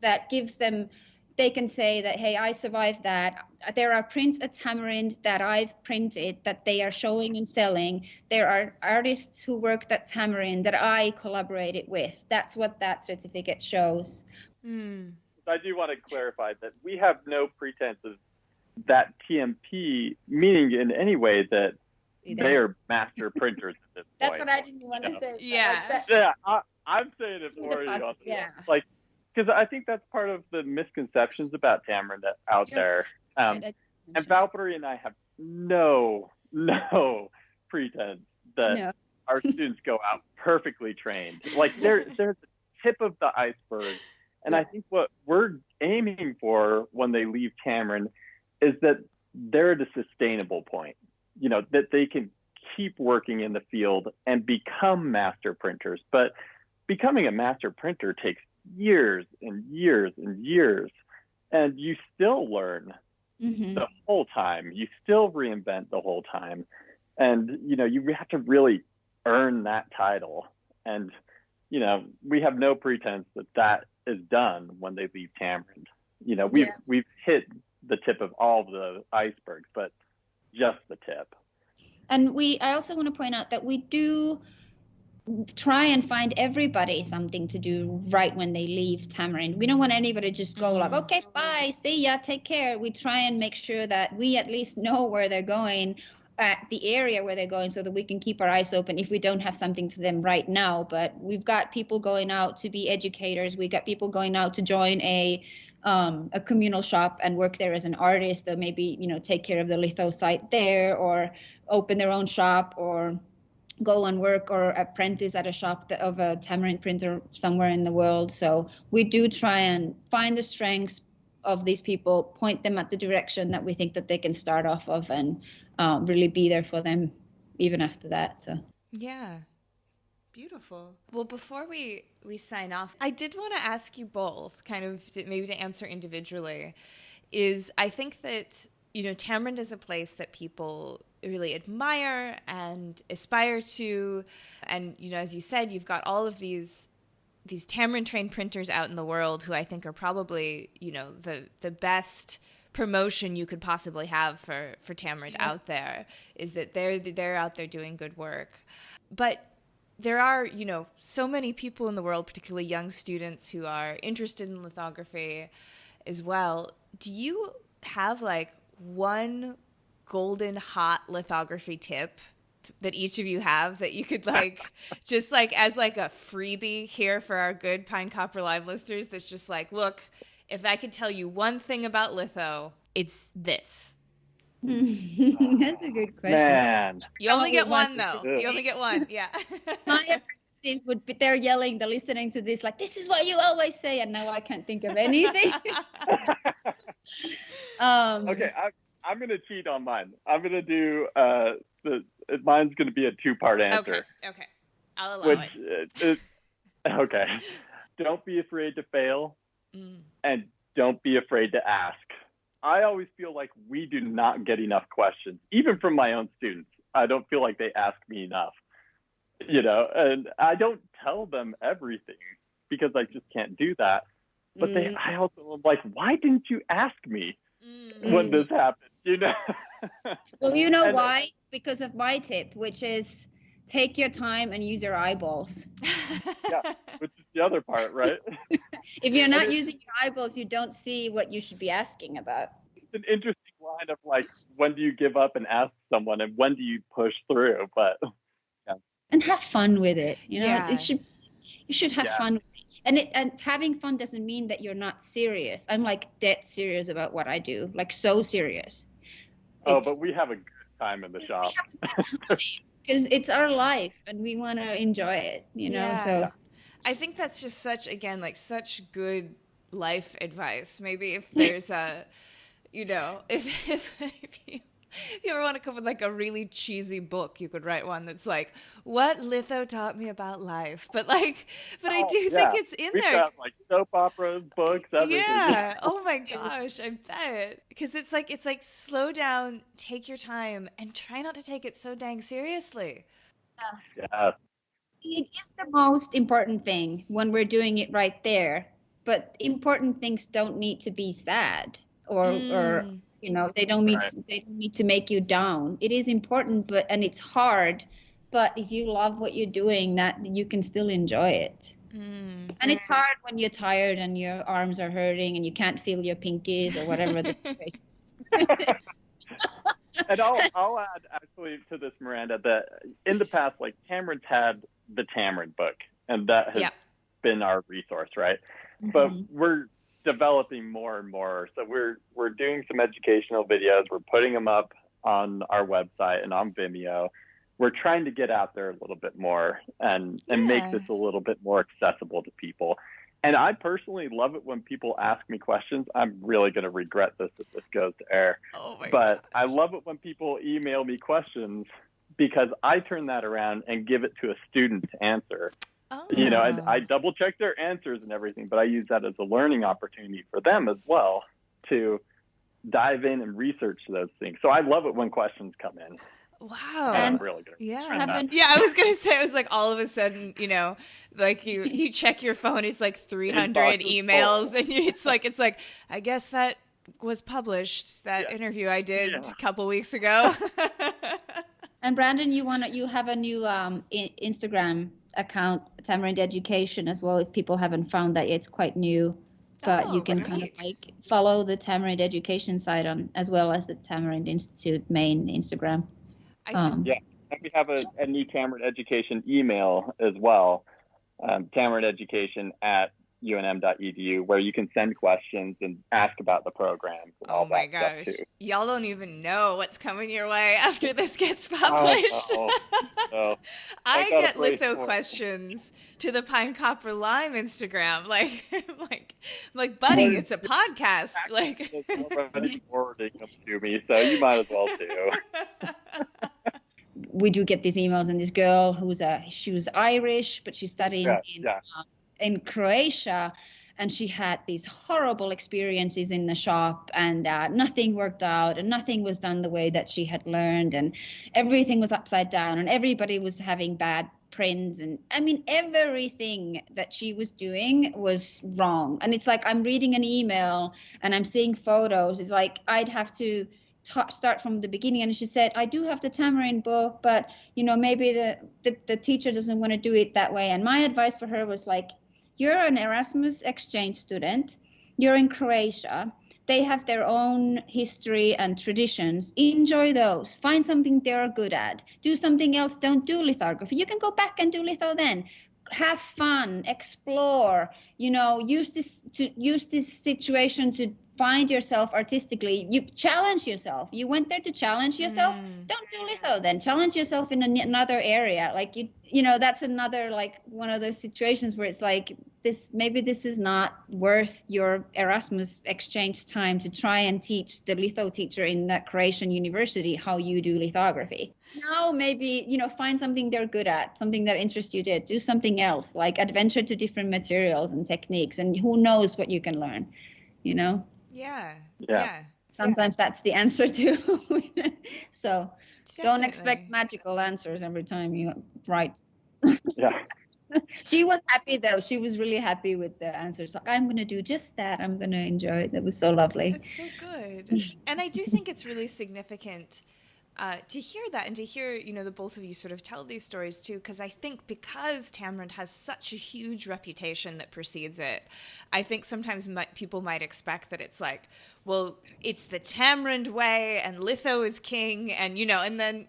that gives them, they can say that, hey, I survived that. There are prints at Tamarind that I've printed that they are showing and selling. There are artists who worked at Tamarind that I collaborated with. That's what that certificate shows. I do want to clarify that we have no pretense of that TMP meaning in any way that they are master printers at this That's point. What I didn't want to say. Yeah, I'm saying it for you. Like, because I think that's part of the misconceptions about Tamarind out there. And Valpuri and I have no pretense that our students go out perfectly trained. Like, they're the tip of the iceberg. And I think what we're aiming for when they leave Tamarind is that they're at a sustainable point, that they can keep working in the field and become master printers. But becoming a master printer takes years and years and years. And you still learn the whole time. You still reinvent the whole time. And, you have to really earn that title. And, we have no pretense that is done when they leave Tamarind. We've hit the tip of all the icebergs, but just the tip. And I also want to point out that we do try and find everybody something to do right when they leave Tamarind. We don't want anybody to just go like, okay, bye, see ya, take care. We try and make sure that we at least know where they're going, at the area where they're going, so that we can keep our eyes open if we don't have something for them right now. But we've got people going out to be educators. We got people going out to join a communal shop and work there as an artist, or maybe, take care of the litho site there, or open their own shop, or go and work or apprentice at a shop of a Tamarind printer somewhere in the world. So we do try and find the strengths of these people, point them at the direction that we think that they can start off of, and really be there for them even after that. So yeah. Beautiful. Well, before we sign off, I did want to ask you both, kind of maybe to answer individually, is I think that, Tamarind is a place that people really admire and aspire to. And, as you said, you've got all of these Tamarind trained printers out in the world who I think are probably, the best promotion you could possibly have for Tamarind out there, is that they're out there doing good work. But there are, so many people in the world, particularly young students, who are interested in lithography as well. Do you have one golden hot lithography tip that each of you have that you could just as a freebie here for our good Pine Copper Live listeners? That's just look, if I could tell you one thing about litho, it's this. That's a good question. Man. You only get one, though. You only get one, yeah. My apprentices would be there yelling, they're listening to this, this is what you always say, and now I can't think of anything. Okay, I'm going to cheat on mine. I'm going to do, mine's going to be a two-part answer. Okay. I'll allow it. Okay. Don't be afraid to fail, and don't be afraid to ask. I always feel like we do not get enough questions, even from my own students. I don't feel like they ask me enough, and I don't tell them everything because I just can't do that. But I also am like, why didn't you ask me when this happened? Well, why? Because of my tip, which is take your time and use your eyeballs. Yeah, which is the other part, right? If you're not using your eyeballs, you don't see what you should be asking about. It's an interesting line of when do you give up and ask someone, and when do you push through? But and have fun with it. You should have Yeah. fun with it. And having fun doesn't mean that you're not serious. I'm dead serious about what I do, so serious. But we have a good time in the shop. Because it's our life and we want to enjoy it, so. I think that's just such good life advice. Maybe if there's if you ever want to come with a really cheesy book, you could write one that's what litho taught me about life. But I do think it's in We've there. got soap operas, books, everything. Yeah. Oh my gosh, I bet. Because it's slow down, take your time, and try not to take it so dang seriously. Yeah. It is the most important thing when we're doing it right there, but important things don't need to be sad or they don't need to make you down. It is important, and it's hard, but if you love what you're doing, that you can still enjoy it. And it's hard when you're tired and your arms are hurting and you can't feel your pinkies or whatever the situation is. And I'll add actually to this, Miranda, that in the past, like Tamarind's had the Tamarind book, and that has been our resource, right? But we're developing more and more. So we're doing some educational videos. We're putting them up on our website and on Vimeo. We're trying to get out there a little bit more and make this a little bit more accessible to people. And I personally love it when people ask me questions. I'm really going to regret this if this goes to air. But I love it when people email me questions, because I turn that around and give it to a student to answer. And I double check their answers and everything, but I use that as a learning opportunity for them as well to dive in and research those things. So I love it when questions come in. Wow. And I'm really good. I was going to say, it was like all of a sudden, like you check your phone, it's like 300 emails and it's like, I guess that was published, that interview I did a couple weeks ago. And Brandon, you have a new Instagram account, Tamarind Education, as well. If people haven't found that, it's quite new, but you can kind of like follow the Tamarind Education site as well as the Tamarind Institute main Instagram. And we have a new Tamarind Education email as well, tamarindeducation@unm.edu, where you can send questions and ask about the programs and all that stuff too. Y'all don't even know what's coming your way after this gets published. I get litho questions to the Pine Copper Lime Instagram, like buddy, it's a podcast. Like already forwarding them to me, so you might as well too. We do get these emails, and this girl she was Irish, but she's studying in Croatia, and she had these horrible experiences in the shop, and nothing worked out, and nothing was done the way that she had learned, and everything was upside down, and everybody was having bad prints, and I mean everything that she was doing was wrong. And it's like I'm reading an email and I'm seeing photos. It's like I'd have to start from the beginning. And she said, I do have the Tamarind book, but maybe the teacher doesn't want to do it that way. And my advice for her was like, you're an Erasmus exchange student, you're in Croatia, they have their own history and traditions. Enjoy those. Find something they're good at. Do something else. Don't do lithography. You can go back and do litho then. Have fun, explore, use this situation to find yourself artistically. You challenge yourself. You went there to challenge yourself. Don't do litho then. Challenge yourself in another area. Like that's another, like one of those situations where it's like maybe this is not worth your Erasmus exchange time to try and teach the litho teacher in that Croatian university how you do lithography. Now maybe, find something they're good at, something that interests you to do something else, like adventure to different materials and techniques, and who knows what you can learn, Yeah. Sometimes that's the answer too. So Definitely. Don't expect magical answers every time you write. Yeah. She was happy though. She was really happy with the answers. Like, I'm going to do just that. I'm going to enjoy it. That was so lovely. That's so good. And I do think it's really significant to hear that, and to hear, the both of you sort of tell these stories too, because I think because Tamarind has such a huge reputation that precedes it, I think sometimes people might expect that it's like, well, it's the Tamarind way and litho is king, and and then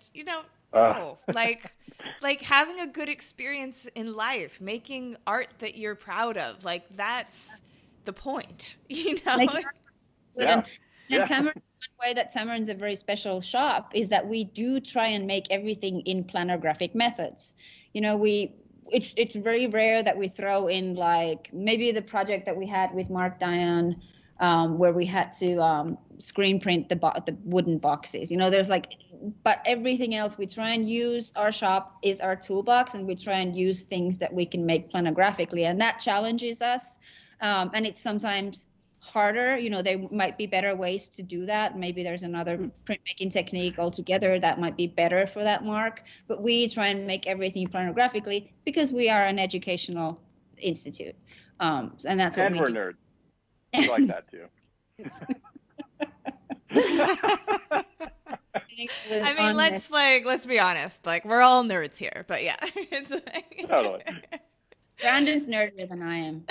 like having a good experience in life, making art that you're proud of, like that's the point, Tamarind, one way that Tamarind's a very special shop is that we do try and make everything in planographic methods. It's very rare that we throw in, like maybe the project that we had with Mark Dion, where we had to screen print the wooden boxes. But everything else we try and use. Our shop is our toolbox, and we try and use things that we can make planographically, and that challenges us. And it's sometimes harder. There might be better ways to do that. Maybe there's another printmaking technique altogether that might be better for that mark. But we try and make everything planographically because we are an educational institute. And that's what and we we're do. nerds. We like that too. I mean, let's be honest. Like, we're all nerds here, but yeah, it's like... Totally. Brandon's nerdier than I am.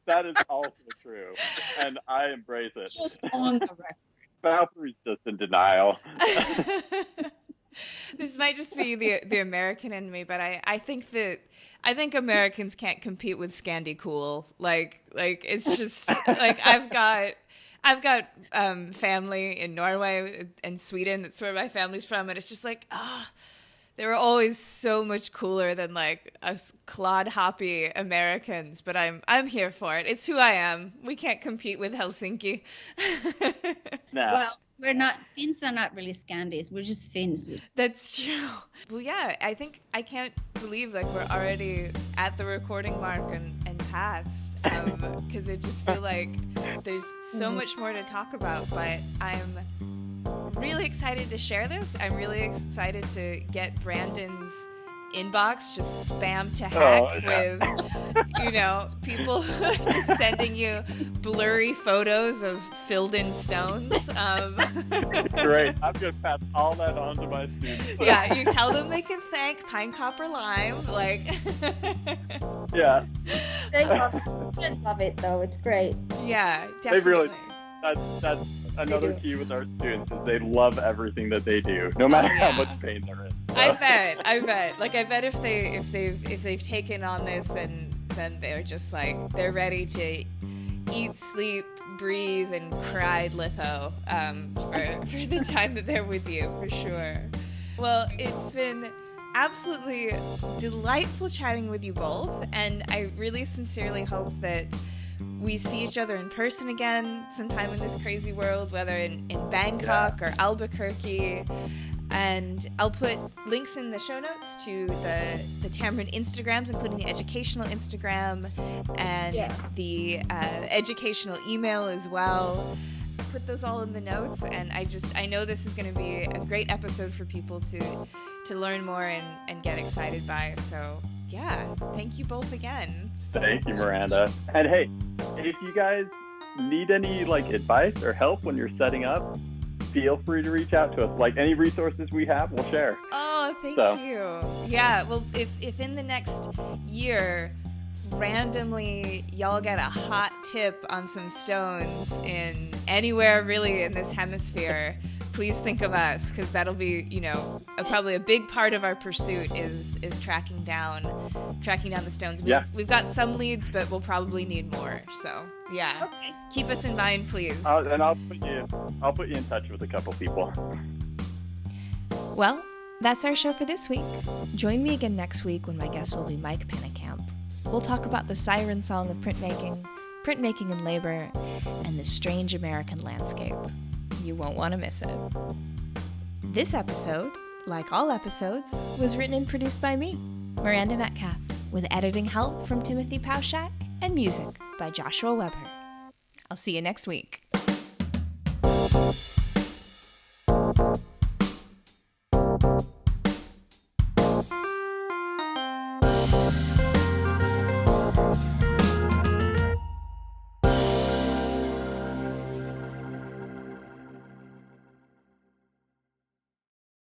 That is also true, and I embrace it. Just on the record. Valpuri's just in denial. This might just be the American in me, but I think Americans can't compete with Scandi cool. Like it's just like I've got family in Norway and Sweden. That's where my family's from, and it's just like they were always so much cooler than like us clod-hoppy Americans. But I'm here for it. It's who I am. We can't compete with Helsinki. No. Well, we're not. Finns are not really Scandis. We're just Finns. That's true. Well, yeah, I can't believe like we're already at the recording mark and past, because I just feel like there's so much more to talk about. But I'm really excited to share this. I'm really excited to get Brandon's inbox just spam to heck with, people just sending you blurry photos of filled in stones. Great. I'm going to pass all that on to my students. Yeah, you tell them they can thank Pine Copper Lime. Like, yeah. Students love it, though. It's great. Yeah, definitely. They really, that's another key with our students is they love everything that they do, no matter how much pain they're in. So. I bet. Like, I bet if they've taken on this, and then they're just like they're ready to eat, sleep, breathe, and cry litho for the time that they're with you, for sure. Well, it's been absolutely delightful chatting with you both, and I really sincerely hope that we see each other in person again sometime in this crazy world, whether in Bangkok or Albuquerque. And I'll put links in the show notes to the Tamarind Instagrams, including the educational Instagram and the educational email as well. Put those all in the notes, and I know this is going to be a great episode for people to learn more and get excited by. So yeah, thank you both again. Thank you, Miranda. And hey, if you guys need any advice or help when you're setting up, feel free to reach out to us. Like, any resources we have, we'll share. Oh, thank you. Yeah, well, if in the next year randomly y'all get a hot tip on some stones in anywhere really in this hemisphere, please think of us, because that'll be, probably a big part of our pursuit is tracking down the stones. We've got some leads, but we'll probably need more. So yeah, keep us in mind, please. I'll put you in touch with a couple people. Well, that's our show for this week. Join me again next week when my guest will be Mike Pennekamp. We'll talk about the siren song of printmaking in labor, and the strange American landscape. You won't want to miss it. This episode, like all episodes, was written and produced by me, Miranda Metcalf, with editing help from Timothy Pauschak and music by Joshua Weber. I'll see you next week.